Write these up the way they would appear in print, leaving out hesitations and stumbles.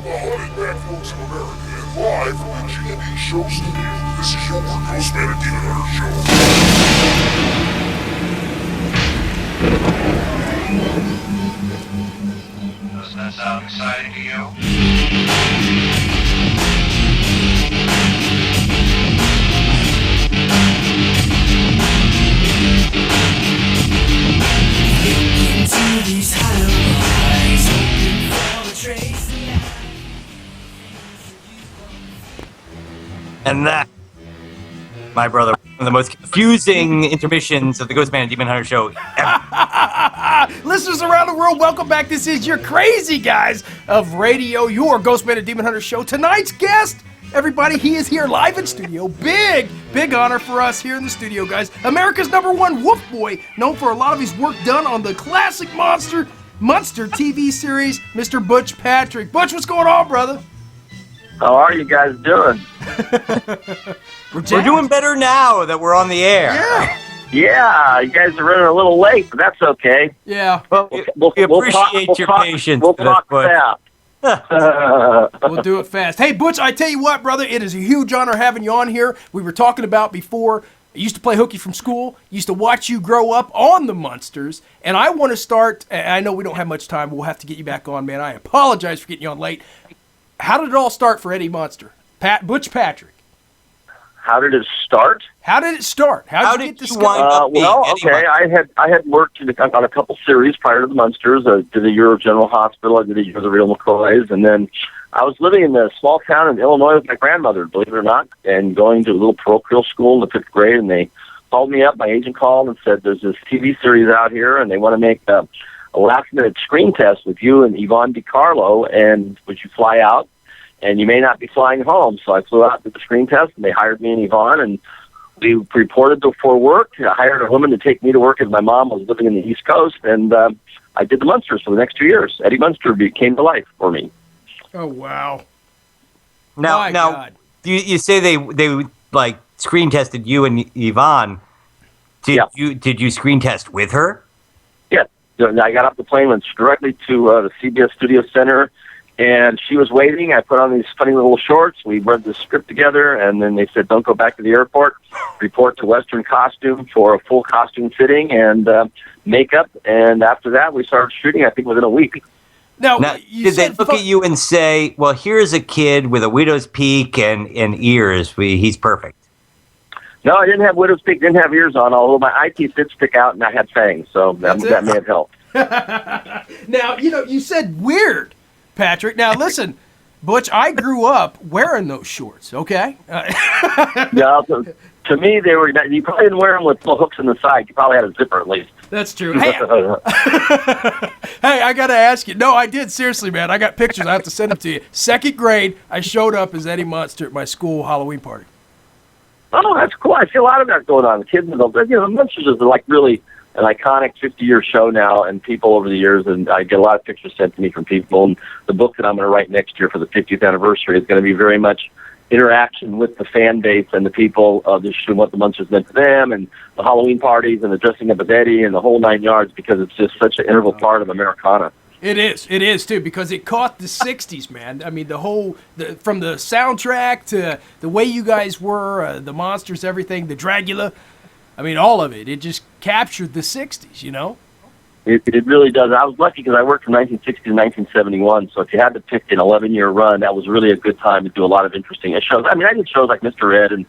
the hunting back folks of America, and live from the G&D Show studio, this is your GhostMan Demon Hunter Show. Does that sound exciting to you? And that, my brother, one of the most confusing intermissions of the GhostMan Demon Hunter Show ever. Listeners around the world, welcome back. This is your crazy guys of radio, your GhostMan Demon Hunter Show. Tonight's guest, everybody, he is here live in studio. Big honor for us here in the studio, guys. America's #1 Wolf Boy, known for a lot of his work done on the classic Munster TV series, Mr. Butch Patrick. Butch, what's going on, brother? How are you guys doing? We're doing better now that we're on the air. Yeah, you guys are running a little late, but that's okay. Yeah. Well, we appreciate your patience. We'll talk fast. We'll do it fast. Hey, Butch, I tell you what, brother, it is a huge honor having you on here. We were talking about before, I used to play hooky from school, used to watch you grow up on the Munsters, and I want to start, I know we don't have much time, we'll have to get you back on, man. I apologize for getting you on late. How did it all start for Eddie Munster? Butch Patrick. How did it start? How did it start? How did you get this wind up being well, Eddie okay, Munster? I had worked on a couple series prior to the Munsters. I did a year of General Hospital. I did a year of the Real McCoys, and then I was living in a small town in Illinois with my grandmother, believe it or not, and going to a little parochial school in the 5th grade, and they called me up. My agent called and said, there's this TV series out here, and they want to make a last-minute screen test with you and Yvonne DiCarlo, and would you fly out? And you may not be flying home. So I flew out to the screen test, and they hired me and Yvonne, and we reported before work. I hired a woman to take me to work, as my mom was living in the East Coast, and I did the Munsters for the next 2 years. Eddie Munster came to life for me. Oh, wow. Now, God. you say they like screen tested you and Yvonne. Did you screen test with her? Yeah. I got off the plane, went directly to the CBS Studio Center, and she was waiting. I put on these funny little shorts. We read the script together, and then they said, don't go back to the airport. Report to Western Costume for a full costume fitting and makeup. And after that, we started shooting, I think, within a week. Now did they look at you and say, well, here's a kid with a widow's peak and ears. He's perfect? No, I didn't have widow's peak, didn't have ears on, although my eye teeth did stick out, and I had fangs, so that may have helped. Now, you said weird, Patrick. Now, listen, Butch, I grew up wearing those shorts, okay? Yeah, to me, they were. You probably didn't wear them with little hooks in the side. You probably had a zipper at least. That's true. Hey, I got to ask you. No, I did. Seriously, man. I got pictures. I have to send them to you. 2nd grade, I showed up as Eddie Munster at my school Halloween party. Oh, that's cool. I see a lot of that going on. The kids, the Munsters is like really an iconic 50-year show now, and people over the years, and I get a lot of pictures sent to me from people. And the book that I'm going to write next year for the 50th anniversary is going to be very much interaction with the fan base and the people of the show, and what the Munsters meant to them, and the Halloween parties and the dressing up of Eddie and the whole 9 yards, because it's just such an integral part of Americana. It is too, because it caught the 60s, man. I mean, from the soundtrack to the way you guys were, the monsters, everything, the Dragula. I mean, all of it. It just captured the 60s, you know? It really does. I was lucky because I worked from 1960 to 1971, so if you had to pick an 11-year run, that was really a good time to do a lot of interesting shows. I mean, I did shows like Mr. Ed and,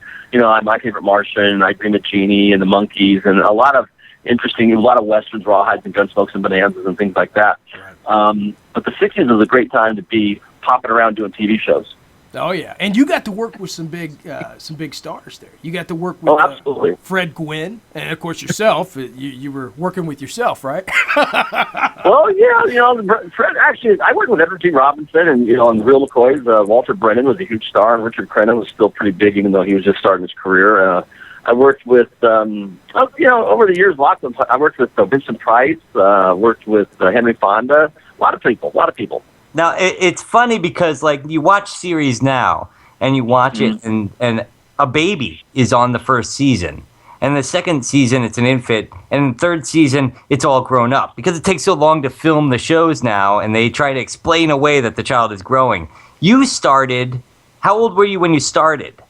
My Favorite Martian, and I Dream of Jeannie and the Monkees, and a lot of westerns, rawhides and gunsmokes and bonanzas and things like that. But the 60s was a great time to be popping around doing TV shows. Oh yeah, and you got to work with some big stars there. You got to work with absolutely. Fred Gwynn, and of course yourself. You were working with yourself, right? Well, yeah, Fred. Actually, I worked with Edward G. Robinson, and on the Real McCoys. Walter Brennan was a huge star, and Richard Crenna was still pretty big, even though he was just starting his career. I worked with, over the years, I worked with Vincent Price. Worked with Henry Fonda. A lot of people. Now, it's funny because, like, you watch series now, and you watch it, and a baby is on the first season. And the second season, it's an infant. And the third season, it's all grown up. Because it takes so long to film the shows now, and they try to explain away that the child is growing. You started, how old were you when you started?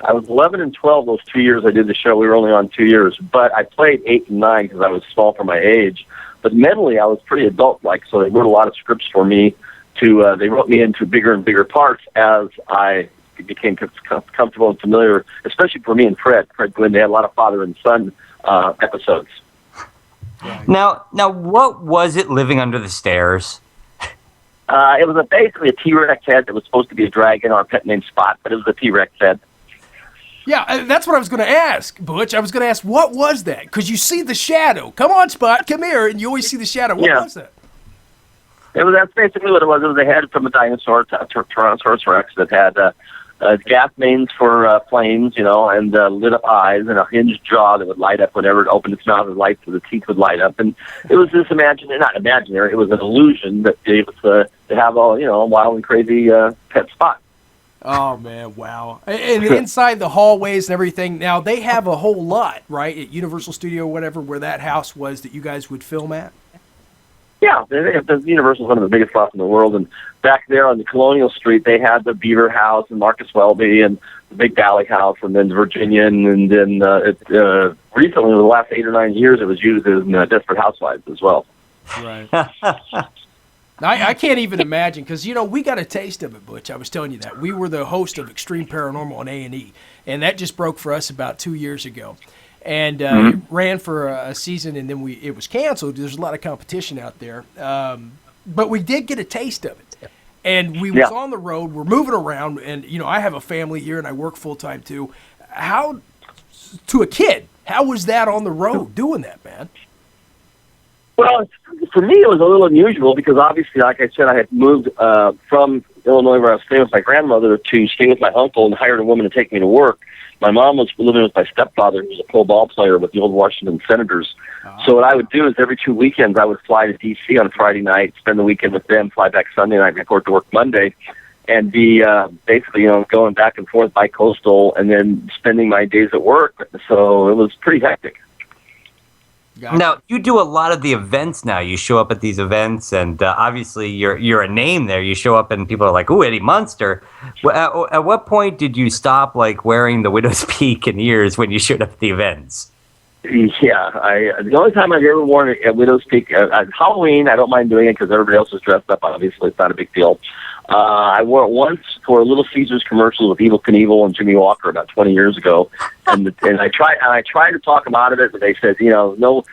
I was 11 and 12 those 2 years I did the show. We were only on 2 years. But I played 8 and 9 because I was small for my age. But mentally, I was pretty adult-like, so they wrote a lot of scripts for me. They wrote me into bigger and bigger parts as I became comfortable and familiar, especially for me and Fred Gwynn. They had a lot of father and son episodes. Now, what was it living under the stairs? It was basically a T-Rex head that was supposed to be a dragon. Our pet named Spot, but it was a T-Rex head. Yeah, that's what I was going to ask, Butch. I was going to ask, what was that? Because you see the shadow. Come on, Spot, come here, and you always see the shadow. What was that? That's basically what it was. It was a head from a dinosaur, Tyrannosaurus Rex, that had gas mains for flames, and lit up eyes and a hinged jaw that would light up whenever it opened its mouth. The lights of the teeth would light up, and it was this not imaginary. It was an illusion that gave us to have a wild and crazy pet Spot. Oh, man, wow. And inside the hallways and everything, now they have a whole lot, right, at Universal Studio, whatever, where that house was that you guys would film at? Yeah, the Universal is one of the biggest lots in the world, and back there on the Colonial Street, they had the Beaver House and Marcus Welby and the Big Valley House, and then Virginian, and then recently, in the last 8 or 9 years, it was used in Desperate Housewives as well. Right. I can't even imagine, because, we got a taste of it, Butch. I was telling you that. We were the host of Extreme Paranormal on A&E, and that just broke for us about 2 years ago. And it ran for a season, and then it was canceled. There's a lot of competition out there. But we did get a taste of it. And we was on the road. We're moving around, and, I have a family here, and I work full-time, too. To a kid, how was that on the road doing that, man? Well, for me, it was a little unusual because obviously, like I said, I had moved from Illinois, where I was staying with my grandmother, to stay with my uncle and hired a woman to take me to work. My mom was living with my stepfather, who was a pro ball player with the old Washington Senators. So what I would do is every 2 weekends, I would fly to D.C. on Friday night, spend the weekend with them, fly back Sunday night, report to work Monday, and be basically, going back and forth by coastal and then spending my days at work. So it was pretty hectic. Now, you do a lot of the events now. You show up at these events, and obviously you're a name there. You show up, and people are like, "Ooh, Eddie Munster." At what point did you stop wearing the widow's peak and ears when you showed up at the events? Yeah, the only time I've ever worn a widow's peak at Halloween, I don't mind doing it because everybody else is dressed up. Obviously, it's not a big deal. I wore it once for a Little Caesars commercial with Evel Knievel and Jimmy Walker about 20 years ago, and I tried to talk them out of it, but they said, no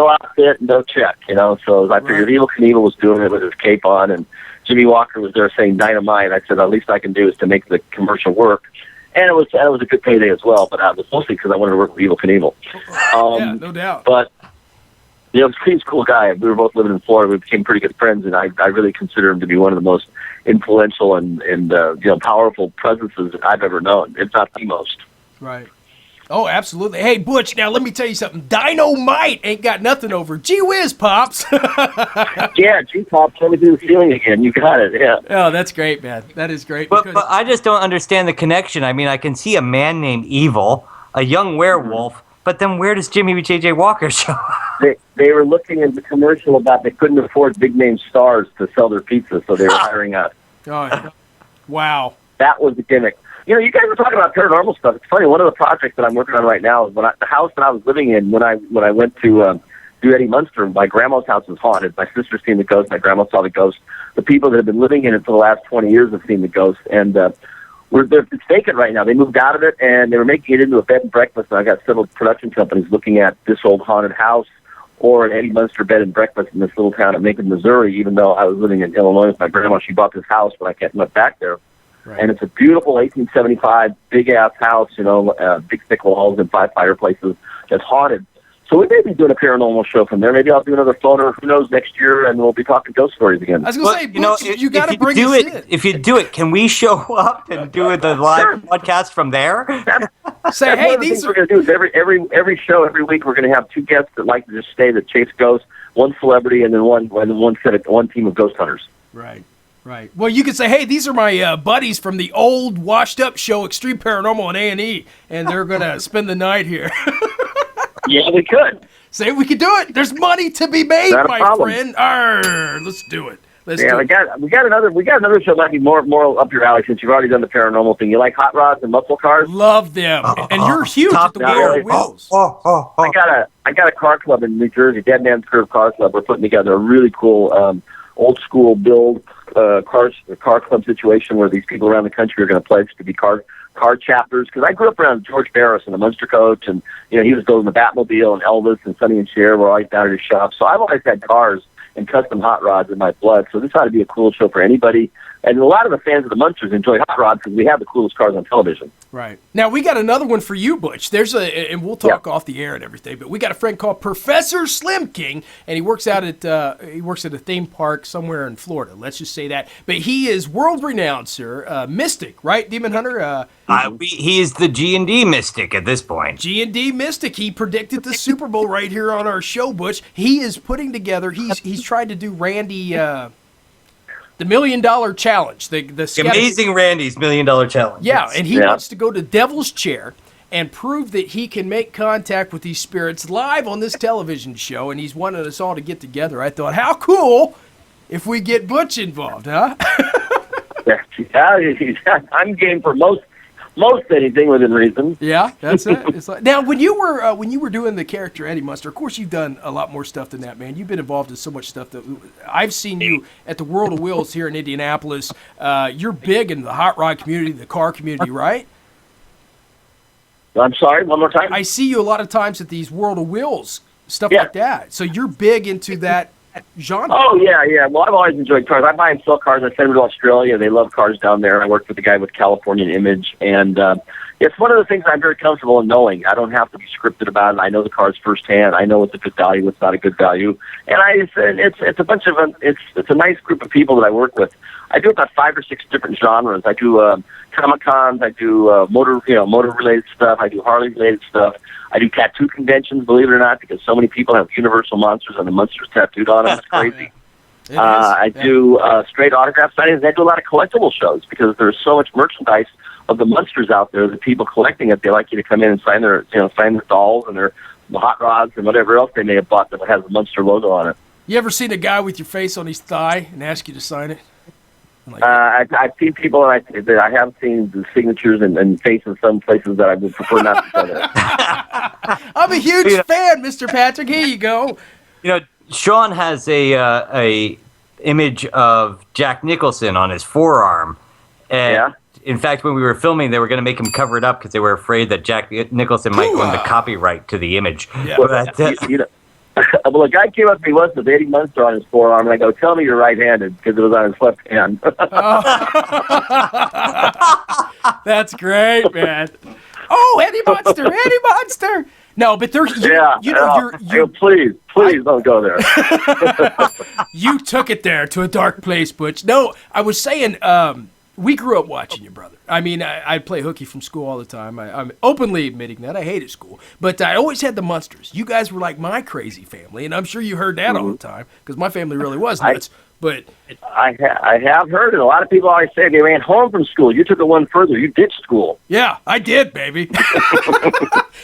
outfit, no check, So I figured Evel Knievel was doing it with his cape on, and Jimmy Walker was there saying dynamite. I said, the least I can do is to make the commercial work. And it was a good payday as well, but it was mostly because I wanted to work with Evel Knievel. Yeah, no doubt. But he's a cool guy. We were both living in Florida. We became pretty good friends, and I really consider him to be one of the most influential and powerful presences that I've ever known, if not the most. Right. Oh, absolutely. Hey, Butch, now let me tell you something. Dynamite ain't got nothing over. Gee whiz, Pops. Yeah, G-Pop, tell me through the ceiling again. You got it, yeah. Oh, that's great, man. That is great. But I just don't understand the connection. I mean, I can see a man named Evil, a young werewolf, but then where does Jimmy J.J. Walker show up? They were looking at the commercial about they couldn't afford big-name stars to sell their pizza, so they were hiring us. Oh, wow. That was the gimmick. You guys were talking about paranormal stuff. It's funny. One of the projects that I'm working on right now is the house that I was living in when I went to do Eddie Munster. My grandma's house was haunted. My sister's seen the ghost. My grandma saw the ghost. The people that have been living in it for the last 20 years have seen the ghost, and it's vacant right now. They moved out of it, and they were making it into a bed and breakfast. And I got several production companies looking at this old haunted house or an Eddie Munster bed and breakfast in this little town of Macon, Missouri. Even though I was living in Illinois with my grandma, she bought this house when I went back there. Right. And it's a beautiful 1875 big-ass house, big thick walls and 5 fireplaces that's haunted. So we may be doing a paranormal show from there. Maybe I'll do another photo, who knows, next year, and we'll be talking ghost stories again. I was going to say, Butch, you got to bring us in. If you do it, can we show up and do the live podcast from there? Say, hey, these we're going to do is every show, every week, we're going to have 2 guests that like to just stay that chase ghosts, 1 celebrity, and then one team of ghost hunters. Right. Right. Well, you could say, hey, these are my buddies from the old washed-up show Extreme Paranormal on A&E, and they're going to spend the night here. Yeah, we could. Say we could do it. There's money to be made, Not a my problem. friend. Arr, let's do it. Let's Yeah, do we it. got another show that might be more up your alley since you've already done the paranormal thing. You like hot rods and muscle cars? Love them. And you're huge Top at the down. World Really? of Wheels. I got a car club in New Jersey, Dead Man's Curve Car Club. We're putting together a really cool old school build car club situation where these people around the country are going to pledge to be car chapters. Because I grew up around George Barris and the Munster coach, and he was building the Batmobile, and Elvis and Sonny and Cher were always down at his shop. So I've always had cars and custom hot rods in my blood. So this ought to be a cool show for anybody. And a lot of the fans of the Munsters enjoy hot rods because we have the coolest cars on television. Right. Now, we got another one for you, Butch. And we'll talk off the air and everything, but we got a friend called Professor Slim King, and he works out at a theme park somewhere in Florida. Let's just say that. But he is world-renowned, sir. Mystic, right, Demon Hunter? He is the G&D mystic at this point. G&D Mystic. He predicted the Super Bowl right here on our show, Butch. He is putting together, he's tried to do Randy... the $1 Million Challenge. The Amazing Randy's $1 Million Challenge. Yeah, and he wants to go to Devil's Chair and prove that he can make contact with these spirits live on this television show, and he's wanted us all to get together. I thought, how cool if we get Butch involved, huh? Yeah, I'm game for most anything within reason. Yeah, that's it. It's like, now, when you were doing the character Eddie Munster, of course you've done a lot more stuff than that, man. You've been involved in so much stuff that I've seen you at the World of Wheels here in Indianapolis. You're big in the hot rod community, the car community, right? I'm sorry, one more time? I see you a lot of times at these World of Wheels, stuff like that. So you're big into that genre. Oh, yeah. Well, I've always enjoyed cars. I buy and sell cars. I send them to Australia. They love cars down there. I work with a guy with Californian Image, and it's one of the things I'm very comfortable in knowing. I don't have to be scripted about it. I know the cars firsthand. I know what's a good value, what's not a good value, and it's a bunch of it's a nice group of people that I work with. I do about 5 or 6 different genres. I do Comic-Cons. I do motor related stuff. I do Harley related stuff. I do tattoo conventions, believe it or not, because so many people have Universal Monsters and the Munsters tattooed on them. It's crazy. I do straight autograph signings. And I do a lot of collectible shows because there's so much merchandise of the Munsters out there that people collecting it. They like you to come in and sign their dolls and their hot rods and whatever else they may have bought that has the Munster logo on it. You ever seen a guy with your face on his thigh and ask you to sign it? I've seen people, and I have seen the signatures and face in some places that I would prefer not to sign it. I'm a huge fan, Mr. Patrick. Here you go. Sean has a image of Jack Nicholson on his forearm. And in fact, when we were filming, they were going to make him cover it up because they were afraid that Jack Nicholson might go into copyright to the image. Yeah. Well, a guy came up to me once with Eddie Munster on his forearm, and I go, "Tell me you're right-handed," because it was on his left hand. That's great, man. Oh, Eddie Munster! No, but there's please don't go there. You took it there to a dark place, Butch. No, I was saying, we grew up watching you, brother. I mean, I'd play hooky from school all the time. I'm openly admitting that. I hated school. But I always had the Munsters. You guys were like my crazy family, and I'm sure you heard that all the time, because my family really was nuts. But I have heard it. A lot of people always say they ran home from school. You took it one further. You ditched school. Yeah, I did, baby.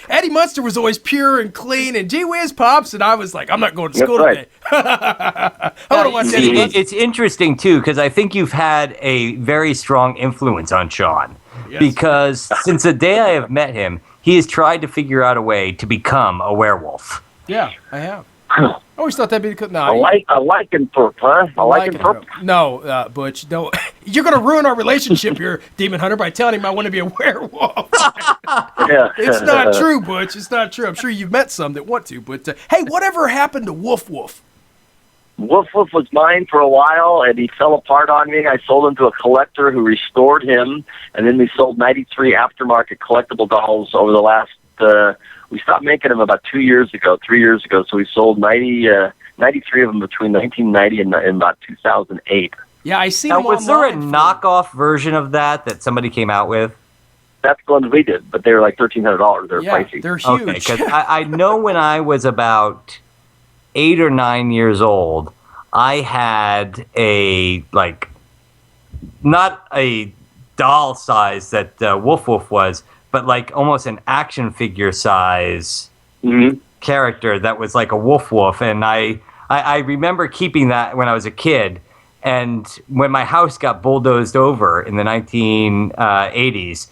Eddie Munster was always pure and clean, and gee whiz, Pops, and I was like, I'm not going to school today. I want to watch Eddie Munster. It's interesting, too, because I think you've had a very strong influence on Sean. Yes. Because since the day I have met him, he has tried to figure out a way to become a werewolf. Yeah, I have. I always thought that'd be good. No, a lycanthrope, huh? A lycanthrope? No, Butch, don't. You're going to ruin our relationship here, Demon Hunter, by telling him I want to be a werewolf. It's not true, Butch. It's not true. I'm sure you've met some that want to. But, hey, whatever happened to Woof Woof? Woof Woof was mine for a while, and he fell apart on me. I sold him to a collector who restored him, and then we sold 93 aftermarket collectible dolls over the last... we stopped making them about 3 years ago, so we sold 93 of them between 1990 and about 2008. Yeah, I see them online. Was there a knockoff version of that somebody came out with? That's the ones we did, but they were like $1,300. They're pricey. They're huge. Okay, because I know when I was about 8 or 9 years old, I had not a doll size that Woof Woof was, but like almost an action figure size character that was like a woof, and I remember keeping that when I was a kid. And when my house got bulldozed over in the 1980s,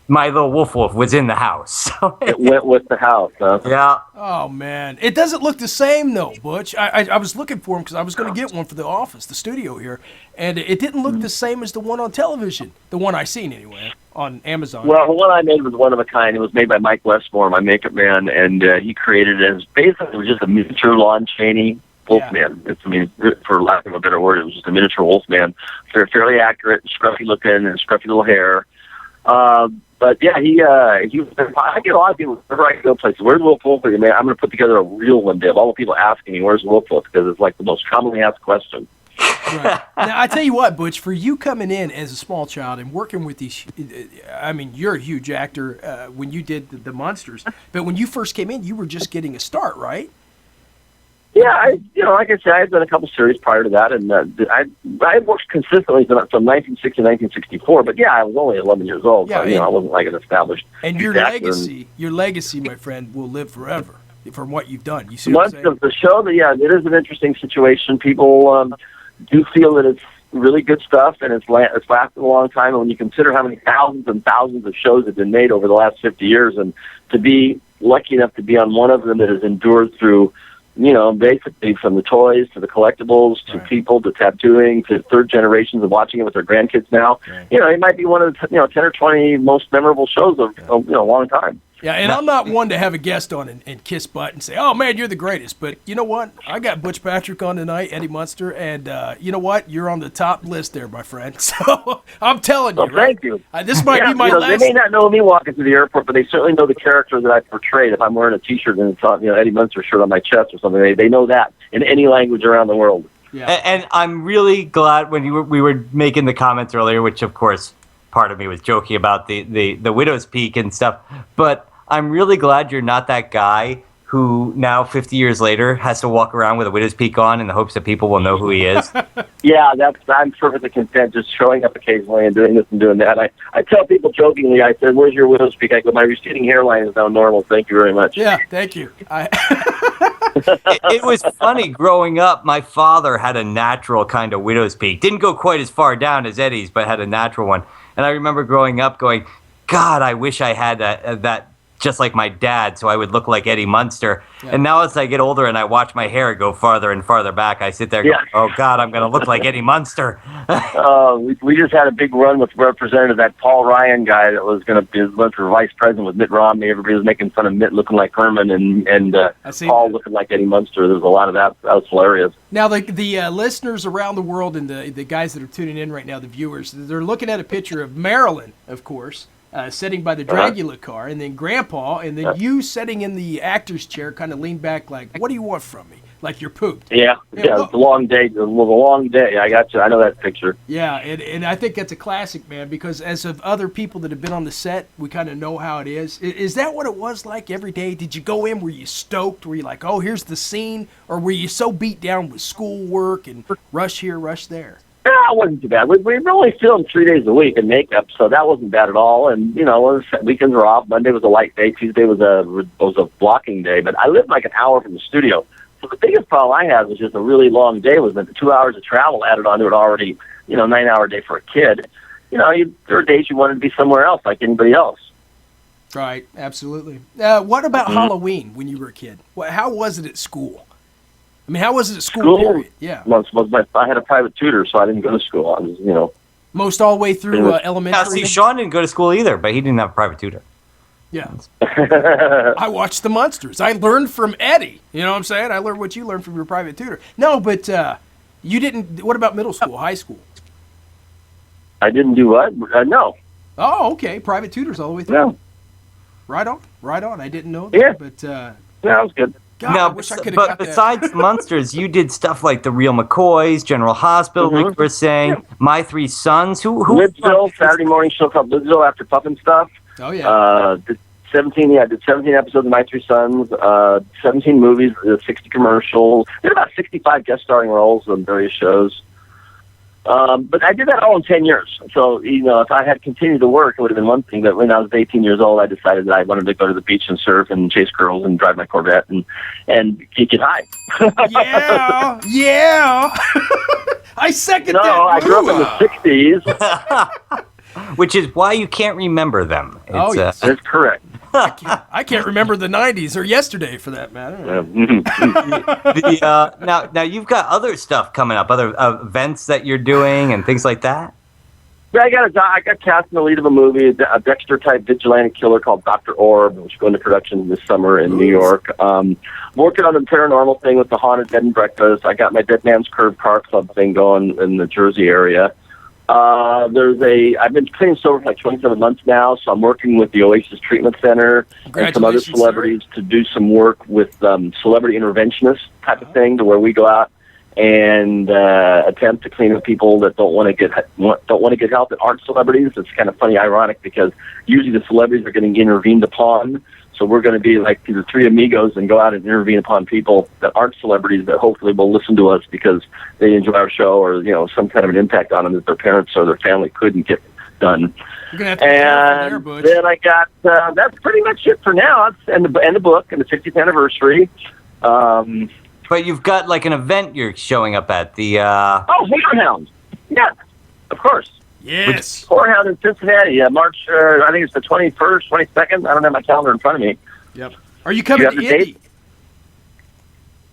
my little woof was in the house. It went with the house, huh? Yeah. Oh, man. It doesn't look the same, though, Butch. I was looking for him because I was going to get one for the office, the studio here, and it didn't look the same as the one on television, the one I seen anyway, on Amazon. Well, the one I made was one of a kind. It was made by Mike Westmore, my makeup man, and he created it as basically it was just a miniature Lon Chaney Wolfman. For lack of a better word, it was just a miniature Wolfman. They're fairly accurate, scruffy looking, and scruffy little hair. But yeah, he I get a lot of people whenever I go places. Where's Wolf? Man, I'm going to put together a real one day of all the people asking me where's Wolf because it's like the most commonly asked question. Right. Now, I tell you what, Butch, for you coming in as a small child and working with these, I mean, you're a huge actor when you did the Munsters, but when you first came in, you were just getting a start, right? Yeah, like I said, I had done a couple series prior to that, and I worked consistently from 1960 to 1964. But yeah, I was only 11 years old, so I wasn't like an established. And your legacy, my friend, will live forever from what you've done. You see what I'm saying? The show, it is an interesting situation. People do feel that it's really good stuff, and it's lasted a long time. And when you consider how many thousands and thousands of shows have been made over the last 50 years, and to be lucky enough to be on one of them that has endured through. Basically from the toys to the collectibles to people to tattooing to third generations of watching it with their grandkids now. Right. It might be one of the 10 or 20 most memorable shows of a long time. Yeah, and I'm not one to have a guest on and kiss butt and say, oh, man, you're the greatest. But you know what? I got Butch Patrick on tonight, Eddie Munster, and you know what? You're on the top list there, my friend. So I'm telling you. Thank you. This might be my last. They may not know me walking through the airport, but they certainly know the character that I portrayed. If I'm wearing a T-shirt and it's Eddie Munster shirt on my chest or something, they know that in any language around the world. Yeah. And I'm really glad when we were making the comments earlier, which, of course, part of me was joking about the Widow's Peak and stuff, but I'm really glad you're not that guy who now 50 years later has to walk around with a Widow's Peak on in the hopes that people will know who he is. Yeah, I'm perfectly content just showing up occasionally and doing this and doing that. I tell people jokingly, I said, where's your Widow's Peak? I go, my receding hairline is now normal. Thank you very much. Yeah, thank you. It was funny growing up. My father had a natural kind of Widow's Peak. Didn't go quite as far down as Eddie's, but had a natural one. And I remember growing up going, God, I wish I had that just like my dad, so I would look like Eddie Munster. Yeah. And now as I get older and I watch my hair go farther and farther back, I sit there going, oh, God, I'm going to look like Eddie Munster. We just had a big run with Representative, that Paul Ryan guy that was going to run for vice president with Mitt Romney. Everybody was making fun of Mitt looking like Herman and Paul looking like Eddie Munster. There was a lot of that. That was hilarious. Now, the listeners around the world and the guys that are tuning in right now, the viewers, they're looking at a picture of Marilyn, of course, sitting by the Dragula car, and then Grandpa, and then you sitting in the actor's chair, kind of leaned back like, what do you want from me? Like you're pooped. Yeah, it's a long day. It was a long day. I got you. I know that picture. Yeah, and I think that's a classic, man, because as of other people that have been on the set, we kind of know how it is. Is that what it was like every day? Did you go in, were you stoked? Were you like, oh, here's the scene? Or were you so beat down with schoolwork and rush here, rush there? No, it wasn't too bad. We only filmed 3 days a week in makeup, so that wasn't bad at all. And weekends were off. Monday was a light day. Tuesday was a blocking day. But I lived like an hour from the studio, so the biggest problem I had was just a really long day. Was that the 2 hours of travel added onto it already? 9-hour day for a kid. There are days you wanted to be somewhere else, like anybody else. Right, absolutely. What about Halloween when you were a kid? How was it at school? I mean, how was it at school? Period? Yeah. I had a private tutor, so I didn't go to school. I was, most all the way through elementary. Yeah, see, Sean didn't go to school either, but he didn't have a private tutor. Yeah. I watched the Munsters. I learned from Eddie. You know what I'm saying? I learned what you learned from your private tutor. No, but you didn't. What about middle school, high school? I didn't do what? No. Oh, okay. Private tutors all the way through. No. Right on. I didn't know that. Yeah. But yeah, that was good. God, now, I wish I could have but besides the Munsters, you did stuff like the Real McCoys, General Hospital, like you were saying, My Three Sons. Who Lidsville, Saturday morning show called Lidsville after Puffin Stuff. Oh yeah. Did 17 episodes of My Three Sons, 17 movies, 60 commercials. Did about 65 guest starring roles on various shows. But I did that all in 10 years. So, if I had continued to work, it would have been one thing. But when I was 18 years old, I decided that I wanted to go to the beach and surf and chase girls and drive my Corvette and get high. Yeah. I second that. I grew up in the 60s. Which is why you can't remember them. Yes. That's correct. I can't remember the 90s or yesterday for that matter. Now you've got other stuff coming up, other events that you're doing and things like that. Yeah, I got cast in the lead of a movie, a Dexter-type vigilante killer called Dr. Orb, which is going to production this summer in New York. Working on the paranormal thing with the Haunted Bed and Breakfast. I got my Dead Man's Curve Car Club thing going in the Jersey area. I've been clean sober for like 27 months now, so I'm working with the Oasis Treatment Center and some other celebrities to do some work with celebrity interventionists type of thing, to where we go out and attempt to clean up people that don't want to get help that aren't celebrities. It's kind of funny, ironic, because usually the celebrities are getting intervened upon. So we're going to be like the three amigos and go out and intervene upon people that aren't celebrities that hopefully will listen to us because they enjoy our show, or some kind of an impact on them that their parents or their family couldn't get done. You're gonna have to be careful there, Butch. Then I got that's pretty much it for now. And the book and the 50th anniversary. But you've got like an event you're showing up at, the Horrorhound. Yeah, of course. Yes. Horrorhound in Cincinnati, March, I think it's the 21st, 22nd. I don't have my calendar in front of me. Yep. Are you coming to Indy? Date?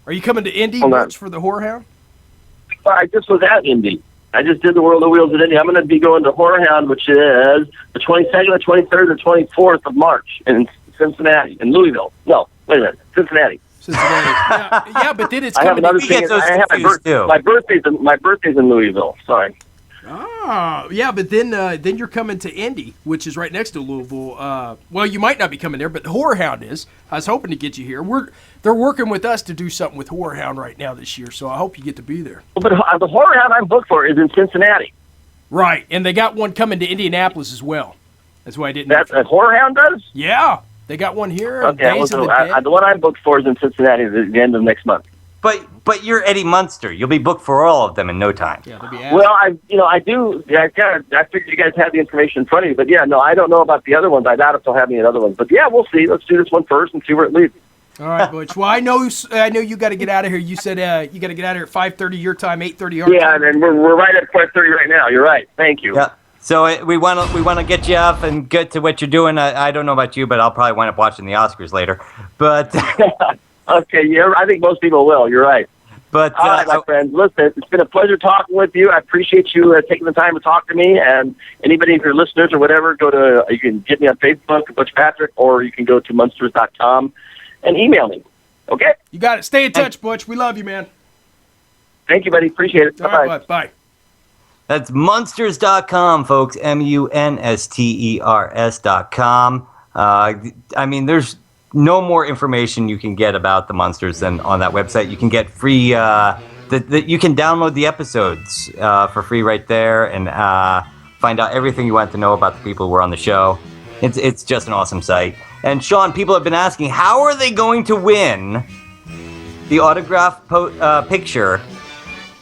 Are you coming to Indy, Butch, for the Horrorhound? I just was at Indy. I just did the World of Wheels at Indy. I'm going to be going to Horrorhound, which is the 22nd, the 23rd, the 24th of March in Cincinnati, in Louisville. No, wait a minute, Cincinnati. Yeah, but then it's I have coming another to thing. My birthday's in Louisville. Sorry. Oh, yeah, but then you're coming to Indy, which is right next to Louisville. Well, you might not be coming there, but Horrorhound is. I was hoping to get you here. They're working with us to do something with Horrorhound right now this year, so I hope you get to be there. But the Horrorhound I'm booked for is in Cincinnati. Right, and they got one coming to Indianapolis as well. That's why I didn't. That's what Horrorhound does? Yeah, they got one here. Okay, the one I'm booked for is in Cincinnati at the end of next month. But you're Eddie Munster. You'll be booked for all of them in no time. Yeah, they'll be well, I figured you guys had the information in front of you, but yeah, no, I don't know about the other ones. I doubt if they'll have any other ones. But yeah, we'll see. Let's do this one first and see where it leads. All right, Butch. Well, I know you got to get out of here. You said you got to get out of here at 5:30 your time, 8:30 our time. Yeah, and we're right at 5:30 right now. You're right. Thank you. Yeah. So we want to get you off and get to what you're doing. I don't know about you, but I'll probably wind up watching the Oscars later. But okay, yeah, I think most people will. You're right. But all right, my friends, listen, it's been a pleasure talking with you. I appreciate you taking the time to talk to me. And anybody, if you're listeners or whatever, you can get me on Facebook, Butch Patrick, or you can go to Munsters.com and email me. Okay? You got it. Stay in touch, Butch. We love you, man. Thank you, buddy. Appreciate it. Bye-bye. Right, bye. That's Munsters.com, folks. Munsters.com. I mean, there's no more information you can get about the Munsters than on that website. You can get free, you can download the episodes for free right there and find out everything you want to know about the people who were on the show. It's just an awesome site. And Sean, people have been asking, how are they going to win the autograph picture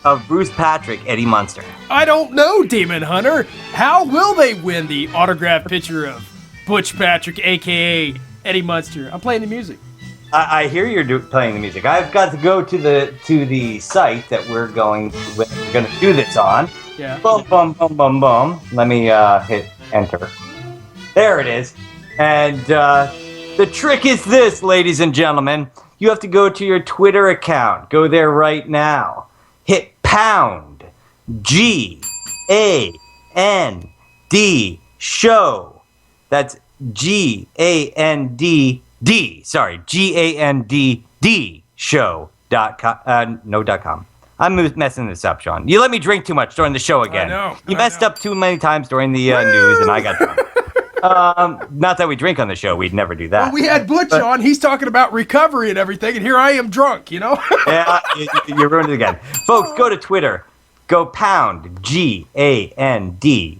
of Bruce Patrick, Eddie Munster? I don't know, Demon Hunter. How will they win the autograph picture of Butch Patrick, a.k.a. Eddie Munster? I'm playing the music. I hear you're playing the music. I've got to go to the site that we're going to do this on. Yeah. Boom, boom, boom, boom, boom. Let me hit enter. There it is. And the trick is this, ladies and gentlemen. You have to go to your Twitter account. Go there right now. Hit pound GAND show. That's GANDD. Sorry, GANDD show.com. .com. I'm messing this up, Sean. You let me drink too much during the show again. I know. You messed up too many times during the news, and I got drunk. Not that we drink on the show. We'd never do that. Well, we had Butch on. He's talking about recovery and everything, and here I am drunk, you know? Yeah, you ruined it again. Folks, go to Twitter. Go pound GANDD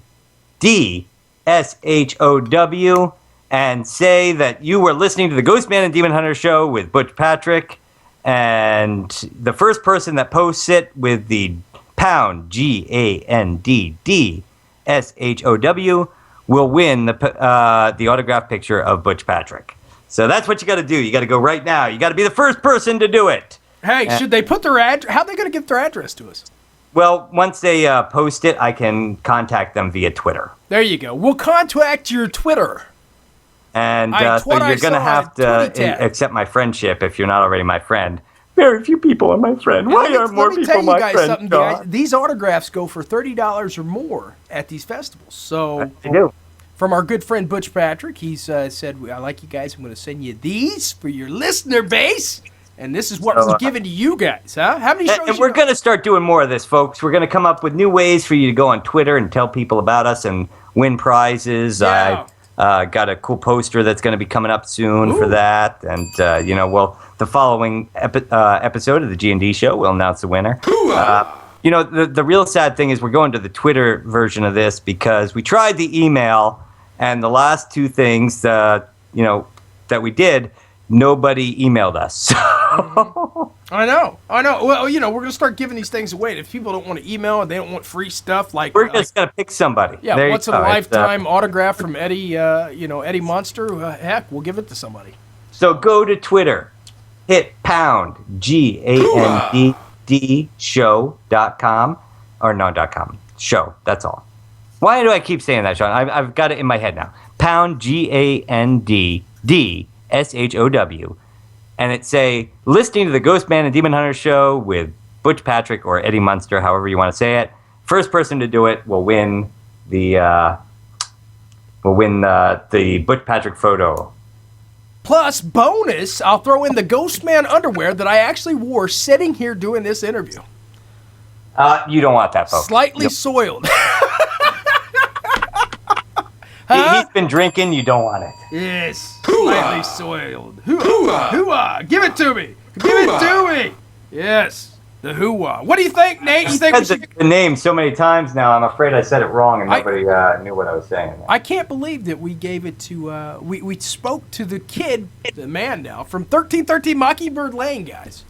and say that you were listening to the GhostMan Demon Hunter Show with Butch Patrick. And the first person that posts it with the pound GANDDSHOW will win the autographed picture of Butch Patrick. So that's what you got to do. You got to go right now. You got to be the first person to do it. Hey, should they put their address? How are they going to get their address to us? Well, once they post it, I can contact them via Twitter. There you go. We'll contact your Twitter. And so you're going to have to accept my friendship if you're not already my friend. Very few people are my friend. Why are more people my friend? Guys, these autographs go for $30 or more at these festivals. So they do. From our good friend Butch Patrick, he's said, I like you guys. I'm going to send you these for your listener base. And this is what we're giving to you guys, huh? How many shows? And we're going to start doing more of this, folks. We're going to come up with new ways for you to go on Twitter and tell people about us and win prizes. Yeah. Got a cool poster that's going to be coming up soon for that. And, the following episode of the G&D show, we'll announce the winner. The real sad thing is we're going to the Twitter version of this because we tried the email, and the last two things, that we did, nobody emailed us. I know. Well, we're going to start giving these things away. If people don't want to email and they don't want free stuff, we're just going to pick somebody. Yeah, once in a lifetime autograph from Eddie, Eddie Munster. Heck, we'll give it to somebody. So go to Twitter, hit pound GANDD show.com or no .com show. That's all. Why do I keep saying that, Sean? I've got it in my head now. Pound GANDD SHOW, and it say listening to the GhostMan and Demon Hunter Show with Butch Patrick or Eddie Munster, however you want to say it. First person to do it will win the Butch Patrick photo. Plus, bonus, I'll throw in the GhostMan underwear that I actually wore sitting here doing this interview. You don't want that, folks. Slightly soiled. He's been drinking. You don't want it. Yes. Slightly soiled. Hoo-ah. Hoo-ah. Give it to me. Give it to me. Yes. The hoo-ah. What do you think, Nate? You think I've said the name so many times now, I'm afraid I said it wrong and nobody knew what I was saying. I can't believe that we gave it to, we spoke to the kid, the man now, from 1313 Mockingbird Lane, guys.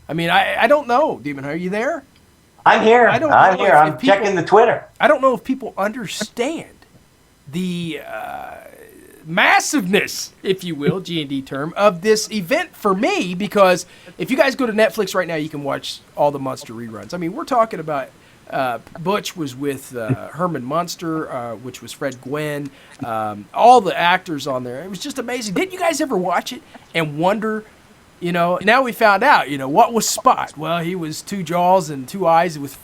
I mean, I don't know, Demon, are you there? I'm here. I'm checking the Twitter. I don't know if people understand the massiveness, if you will, G&D term, of this event for me, because if you guys go to Netflix right now, you can watch all the Munster reruns. I mean, we're talking about Butch was with Herman Munster, which was Fred Gwynn, all the actors on there. It was just amazing. Didn't you guys ever watch it and wonder, now we found out, what was Spot? Well, he was two jaws and two eyes with,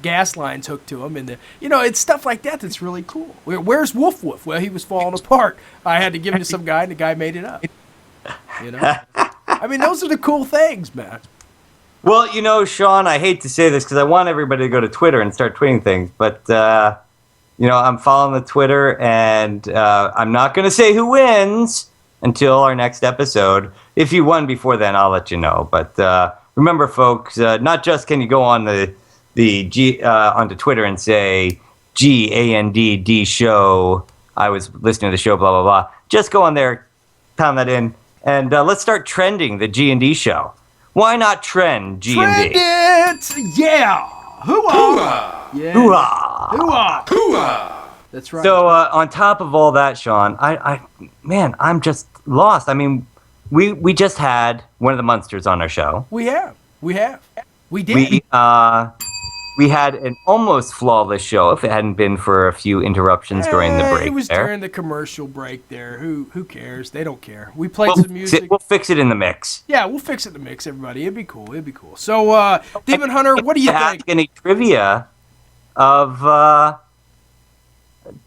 gas lines hooked to him. And, it's stuff like that that's really cool. Where's Woof Woof? Well, he was falling apart. I had to give him to some guy, and the guy made it up. I mean, those are the cool things, man. Well, Sean, I hate to say this because I want everybody to go to Twitter and start tweeting things. But, I'm following the Twitter, and I'm not going to say who wins until our next episode. If you won before then, I'll let you know. But remember, folks, not just can you go on onto Twitter and say GANDD show. I was listening to the show, blah blah blah. Just go on there, pound that in, and let's start trending the G&D show. Why not trend G&D? Trend it, yeah. Hoo-ah. Yeah. Hoo-ah. Hoo-ah. Hoo-ah. That's right. So on top of all that, Sean, I'm just lost. I mean, we just had one of the Munsters on our show. We have. We did. We had an almost flawless show if it hadn't been for a few interruptions during the break. It was there. During the commercial break there. Who cares? They don't care. We played some music. We'll fix it in the mix. Yeah, we'll fix it in the mix, everybody. It'd be cool. So, Demon Hunter, what do you think? Any trivia of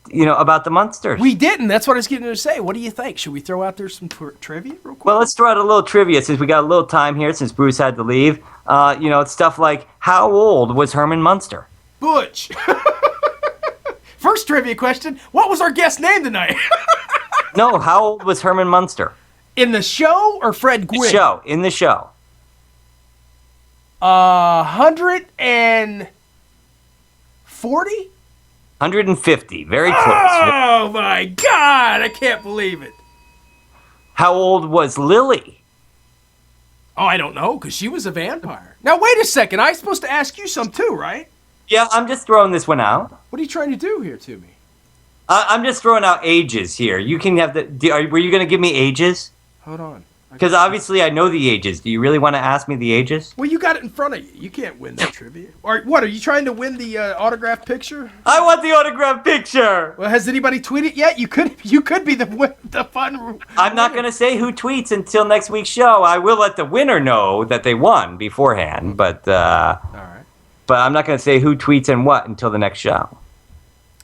about the Munsters? We didn't. That's what I was getting to say. What do you think? Should we throw out there some trivia real quick? Well, let's throw out a little trivia since we got a little time here since Bruce had to leave. It's stuff like, how old was Herman Munster? Butch. First trivia question, what was our guest name tonight? No, how old was Herman Munster? In the show or Fred Gwynn? In the show. 140? 150. Very close. Oh, my God. I can't believe it. How old was Lily? Oh, I don't know, because she was a vampire. Now, wait a second. I'm supposed to ask you some, too, right? Yeah, I'm just throwing this one out. What are you trying to do here to me? I'm just throwing out ages here. You can have were you going to give me ages? Hold on. Because obviously I know the ages. Do you really want to ask me the ages? Well, you got it in front of you. You can't win that trivia. Or what, are you trying to win the autographed picture? I want the autographed picture! Well, has anybody tweeted yet? You could be the fun. I'm not going to say who tweets until next week's show. I will let the winner know that they won beforehand, but All right. But I'm not going to say who tweets and what until the next show.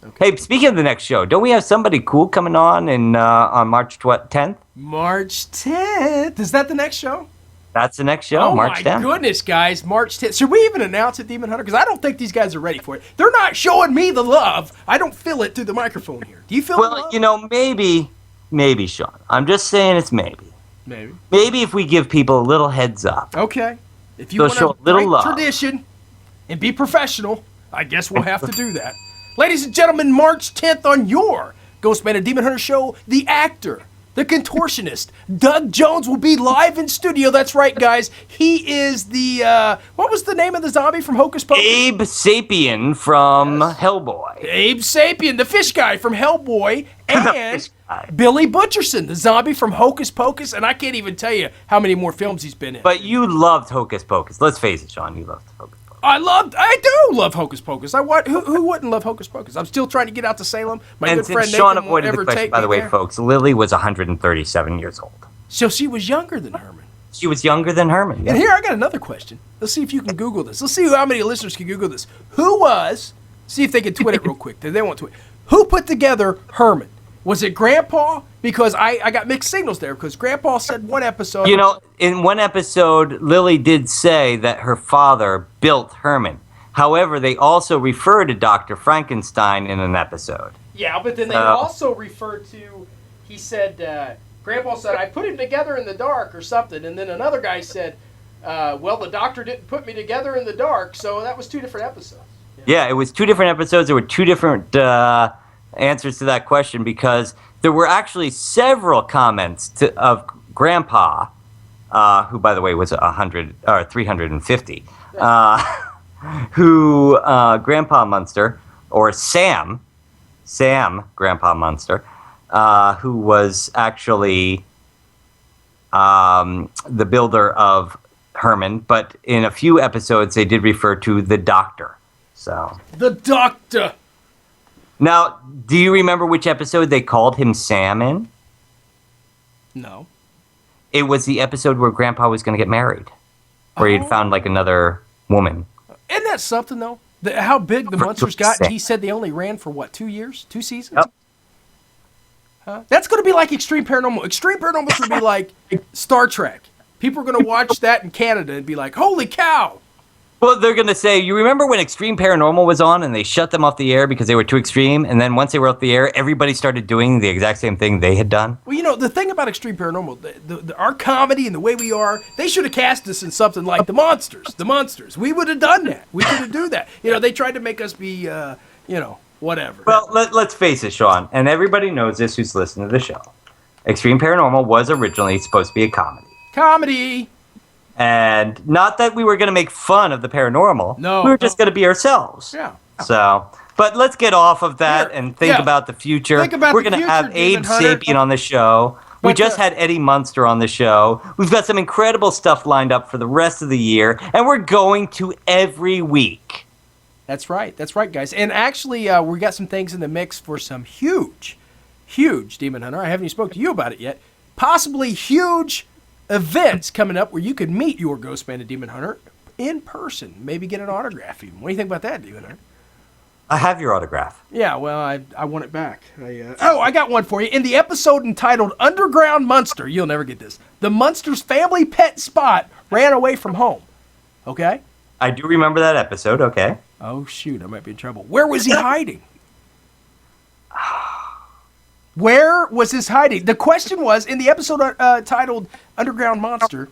Okay. Hey, speaking of the next show, don't we have somebody cool coming on on March 10th? March 10th. Is that the next show? That's the next show, Oh March 10th. my goodness, guys. March 10th. Should we even announce it, Demon Hunter? Because I don't think these guys are ready for it. They're not showing me the love. I don't feel it through the microphone here. Do you feel the Well, love? you know, maybe, Sean. I'm just saying it's maybe. Maybe. Maybe if we give people a little heads up. Okay. If you They'll want show to a little break love. tradition and be professional, I guess we'll have to do that. Ladies and gentlemen, March 10th on your GhostMan and Demon Hunter Show, the actor, the contortionist, Doug Jones will be live in studio. That's right, guys. He is the, what was the name of the zombie from Hocus Pocus? Abe Sapien from Hellboy. Abe Sapien, the fish guy from Hellboy, and fish guy. Billy Butcherson, the zombie from Hocus Pocus, and I can't even tell you how many more films he's been in. But you loved Hocus Pocus. Let's face it, Sean. You loved Hocus Pocus. I do love Hocus Pocus. Who wouldn't love Hocus Pocus? I'm still trying to get out to Salem. My And good friend since Sean Nathan won't avoided ever the question, take by the me way, there. folks, Lily was 137 years old. So she was younger than Herman. She was younger than Herman. And here I got another question. Let's see if you can Google this. Let's see how many listeners can Google this. See if they can tweet it real quick. They won't tweet. Who put together Herman? Was it Grandpa? Because I got mixed signals there. Because Grandpa said one episode. You know, in one episode, Lily did say that her father built Herman. However, they also refer to Dr. Frankenstein in an episode. Yeah, but then they also referred to. He said. Grandpa said, I put him together in the dark or something. And then another guy said, well, the doctor didn't put me together in the dark. So that was two different episodes. Yeah, it was two different episodes. There were two different answers to that question because there were actually several comments of Grandpa, who, by the way, was 350, who Grandpa Munster, or Sam Grandpa Munster, who was actually the builder of Herman, but in a few episodes they did refer to the Doctor. So The Doctor. now, do you remember which episode they called him Sam in? No. It was the episode where Grandpa was going to get married, where he'd found like another woman. Isn't that something, though? How big the For Munsters goodness got? sake. He said they only ran for, what, 2 years? 2 seasons? Yep. Huh? That's going to be like Extreme Paranormal. Extreme Paranormal is going to be like Star Trek. People are going to watch that in Canada and be like, holy cow. Well, they're going to say, you remember when Extreme Paranormal was on and they shut them off the air because they were too extreme? And then once they were off the air, everybody started doing the exact same thing they had done? Well, you know, the thing about Extreme Paranormal, our comedy and the way we are, they should have cast us in something like The Monsters. The Monsters. We would have done that. We could do that. You know, they tried to make us be, whatever. Well, let's face it, Sean, and everybody knows this who's listening to the show. Extreme Paranormal was originally supposed to be a comedy. Comedy. And not that we were going to make fun of the paranormal. No. We were just going to be ourselves. Yeah. So, but let's get off of that Here, and think yeah. about the future. Think about We're the going to future, have Abe Demon Hunter. Sapien on the show. We But, just had Eddie Munster on the show. We've got some incredible stuff lined up for the rest of the year, and we're going to every week. That's right, guys. And actually, we got some things in the mix for some huge Demon Hunter. I haven't even spoke to you about it yet. Possibly huge events coming up where you could meet your Ghostman and Demon Hunter in person. Maybe get an autograph even. What do you think about that, Demon Hunter? I have your autograph. Yeah, well, I want it back. I got one for you. In the episode entitled Underground Munster, you'll never get this, the Munsters' family pet Spot ran away from home. Okay? I do remember that episode, okay. Oh, shoot, I might be in trouble. Where was he hiding? Where was his hiding? The question was, in the episode titled Underground Monster,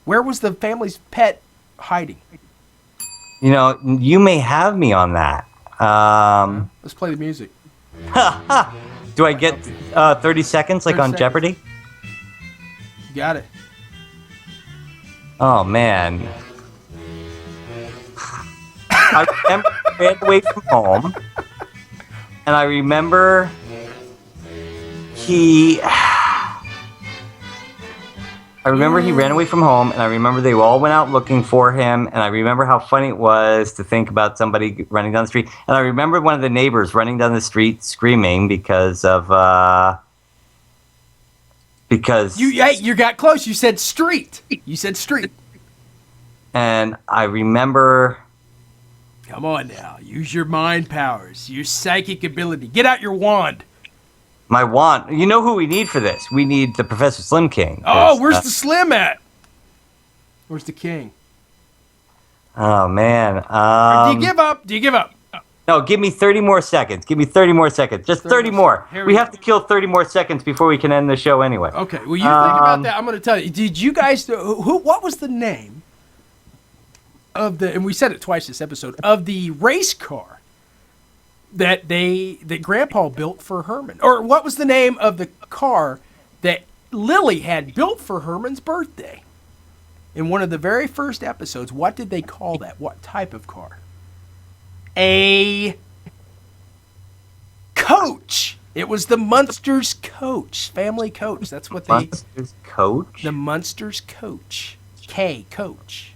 where was the family's pet hiding? You know, you may have me on that. Let's play the music. Do I get 30 seconds like 30 on seconds. Jeopardy? You got it. Oh, man. I remember he ran away from home. And I remember he ran away from home, and I remember they all went out looking for him, and I remember how funny it was to think about somebody running down the street. And I remember one of the neighbors running down the street screaming because you got close. You said street. And I remember. Come on now, use your mind powers, your psychic ability. Get out your wand. My wand. You know who we need for this? We need the Professor Slim King. Oh, where's the Slim at? Where's the King? Oh, man. Do you give up? No, give me 30 more seconds. Just 30 more. We have to kill 30 more seconds before we can end the show anyway. Okay, well, you think about that. I'm going to tell you. Did you guys, what was the name of the, and we said it twice this episode, of the race car that Grandpa built for Herman? Or what was the name of the car that Lily had built for Herman's birthday? In one of the very first episodes, what did they call that? What type of car? A coach. It was the Munsters coach, family coach. That's what they... Munsters coach? The Munsters coach. Coach.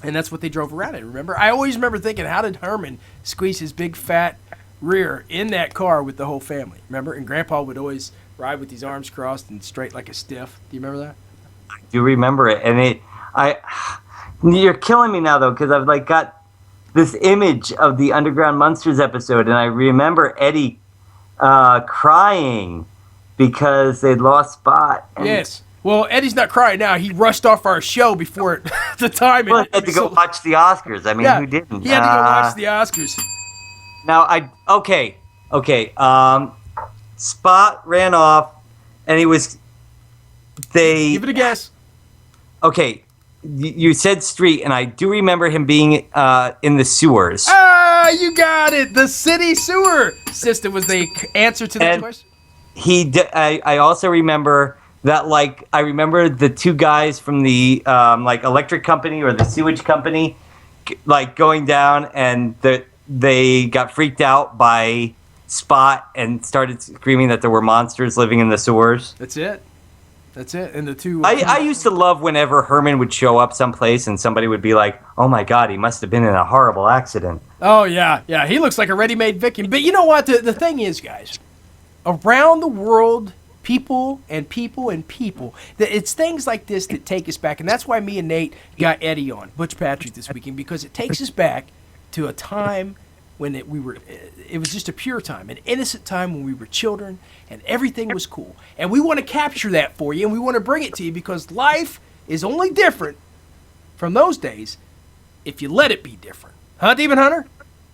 And that's what they drove around in, remember? I always remember thinking, how did Herman squeeze his big fat rear in that car with the whole family? Remember? And Grandpa would always ride with his arms crossed and straight like a stiff. Do you remember that? I do remember it. And you're killing me now, though, because I've got this image of the Underground Munsters episode, and I remember Eddie crying because they'd lost Spot. Yes. Well, Eddie's not crying now. He rushed off our show before the time. Well, he had to go watch the Oscars. I mean, who didn't? He had to go watch the Oscars. Now, okay. Spot ran off, and he was... Give it a guess. Okay, you said street, and I do remember him being in the sewers. Ah, you got it. The city sewer system was the answer to that question. I also remember... that, I remember the two guys from the, electric company or the sewage company, going down, and they got freaked out by Spot and started screaming that there were monsters living in the sewers. That's it. And the two... I used to love whenever Herman would show up someplace and somebody would be like, oh, my God, he must have been in a horrible accident. Oh, yeah. He looks like a ready-made victim. But you know what? The thing is, guys, around the world... People. It's things like this that take us back, and that's why me and Nate got Eddie on, Butch Patrick, this weekend, because it takes us back to a time when it was just a pure time, an innocent time when we were children, and everything was cool. And we want to capture that for you, and we want to bring it to you because life is only different from those days if you let it be different. Huh, Demon Hunter?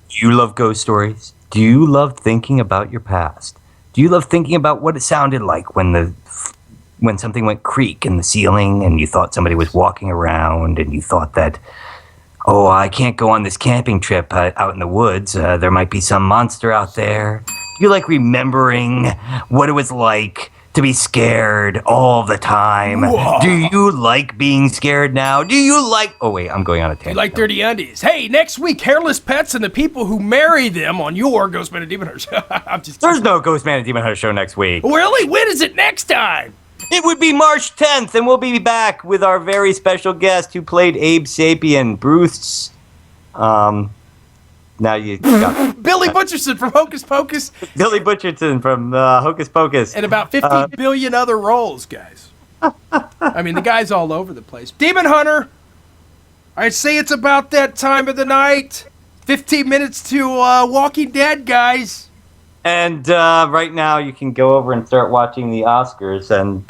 Do you love ghost stories? Do you love thinking about your past? Do you love thinking about what it sounded like when something went creak in the ceiling and you thought somebody was walking around and you thought that, oh, I can't go on this camping trip out in the woods. There might be some monster out there. Do you like remembering what it was like to be scared all the time? Whoa. Do you like being scared now? Do you like... Oh, wait, I'm going on a tangent. You like dirty undies. Hey, next week, hairless pets and the people who marry them on your GhostMan Demon Hunter Show. I'm just There's no GhostMan Demon Hunter Show next week. Really? When is it next time? It would be March 10th, and we'll be back with our very special guest who played Abe Sapien, Bruce. Now you got Billy Butcherson from Hocus Pocus. Billy Butcherson from Hocus Pocus. And about 50 billion other roles, guys. I mean, the guy's all over the place. Demon Hunter, I say it's about that time of the night. 15 minutes to Walking Dead, guys. And right now you can go over and start watching the Oscars, and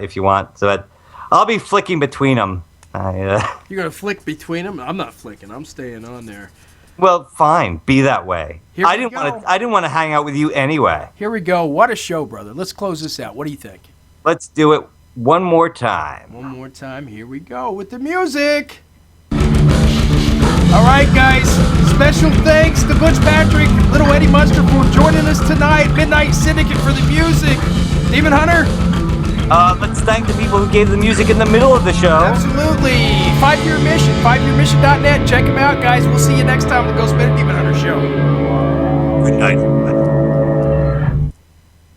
if you want. So I'll be flicking between them. You're going to flick between them? I'm not flicking. I'm staying on there. Well, fine. Be that way. I didn't want to hang out with you anyway. Here we go. What a show, brother. Let's close this out. What do you think? Let's do it one more time. One more time. Here we go with the music. All right, guys. Special thanks to Butch Patrick, little Eddie Munster for joining us tonight. Midnight Syndicate for the music. Demon Hunter. Let's thank the people who gave the music in the middle of the show. Absolutely. 5-Year Mission, 5yearmission.net. Check them out, guys. We'll see you next time on the GhostMan Demon Hunter Show.